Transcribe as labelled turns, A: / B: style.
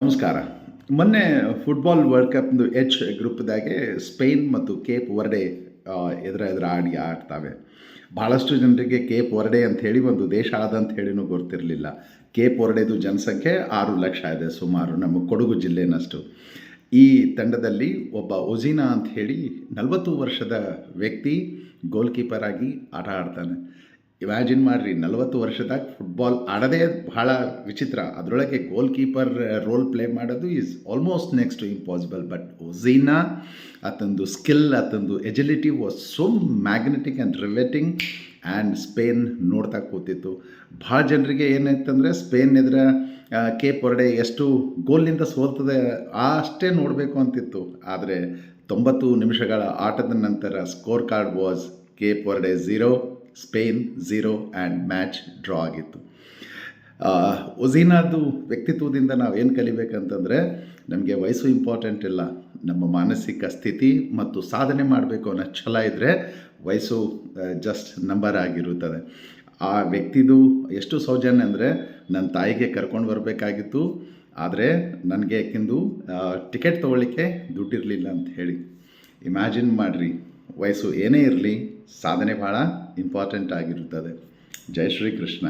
A: ನಮಸ್ಕಾರ. ಮೊನ್ನೆ football world ಕಪ್‌ದು H ಗ್ರೂಪ್‌ದಾಗೆ Spain ಮತ್ತು ಕೇಪ್ ವರ್ಡೆ ಎದುರು ಆಡ್ತಾವೆ. ಭಾಳಷ್ಟು ಜನರಿಗೆ ಕೇಪ್ ವರ್ಡೆ ಅಂತ ಹೇಳಿ ಒಂದು ದೇಶ ಆದಂತ ಹೇಳಿನೂ ಗೊತ್ತಿರಲಿಲ್ಲ. ಕೇಪ್ ವರ್ಡೆದು ಜನಸಂಖ್ಯೆ 6 ಲಕ್ಷ ಇದೆ ಸುಮಾರು, ನಮ್ಮ ಕೊಡಗು ಜಿಲ್ಲೆನಷ್ಟು. ಈ ತಂಡದಲ್ಲಿ ಒಬ್ಬ ಒಜಿನಾ ಅಂತ ಹೇಳಿ 40 ವರ್ಷದ ವ್ಯಕ್ತಿ ಗೋಲ್ ಕೀಪರ್ ಆಗಿ ಆಟ ಆಡ್ತಾನೆ. ಇಮ್ಯಾಜಿನ್ ಮಾಡಿರಿ, 40 ವರ್ಷದಾಗ ಫುಟ್ಬಾಲ್ ಆಡೋದೇ ಬಹಳ ವಿಚಿತ್ರ. ಅದರೊಳಗೆ ಗೋಲ್ ಕೀಪರ್ ರೋಲ್ ಪ್ಲೇ ಮಾಡೋದು is almost next to impossible. But Vozinha, ಆತಂದು ಸ್ಕಿಲ್, ಆತಂದು agility was so magnetic and riveting. And Spain ನೋಡ್ತಾ ಕೂತಿತ್ತು. ಭಾಳ ಜನರಿಗೆ ಏನಾಯ್ತಂದರೆ, ಸ್ಪೇನ್ ಎದುರ ಕೇಪ್ ವರ್ಡೆ ಎಷ್ಟು ಗೋಲ್ನಿಂದ ಸೋಲ್ತದೆ ಅಷ್ಟೇ ನೋಡಬೇಕು ಅಂತಿತ್ತು. ಆದರೆ 90 ನಿಮಿಷಗಳ ಆಟದ ನಂತರ score card was Cape Verde 0, Spain 0 and match draw ಆಗಿತ್ತು. ಒಝೀನಾದು ವ್ಯಕ್ತಿತ್ವದಿಂದ ನಾವೇನು ಕಲಿಬೇಕಂತಂದರೆ, ನಮಗೆ ವಯಸ್ಸು ಇಂಪಾರ್ಟೆಂಟ್ ಇಲ್ಲ, ನಮ್ಮ ಮಾನಸಿಕ ಸ್ಥಿತಿ ಮತ್ತು ಸಾಧನೆ ಮಾಡಬೇಕು ಅನ್ನೋ ಛಲ ಇದ್ದರೆ ವಯಸ್ಸು ಜಸ್ಟ್ ನಂಬರ್ ಆಗಿರುತ್ತದೆ. ಆ ವ್ಯಕ್ತಿದು ಎಷ್ಟು ಸೌಜನ್ಯ ಅಂದರೆ, ನನ್ನ ತಾಯಿಗೆ ಕರ್ಕೊಂಡು ಬರಬೇಕಾಗಿತ್ತು, ಆದರೆ ನನಗೆ ಆಕಿಂದು ಟಿಕೆಟ್ ತೊಗೊಳ್ಳಿಕ್ಕೆ ದುಡ್ಡಿರಲಿಲ್ಲ ಅಂತ ಹೇಳಿ. ಇಮ್ಯಾಜಿನ್ ಮಾಡಿರಿ, ವಯಸ್ಸು ಏನೇ ಇರಲಿ, ಸಾಧನೆ ಭಾಳ ಇಂಪಾರ್ಟೆಂಟ್ ಆಗಿರುತ್ತದೆ. ಜೈ ಶ್ರೀ ಕೃಷ್ಣ.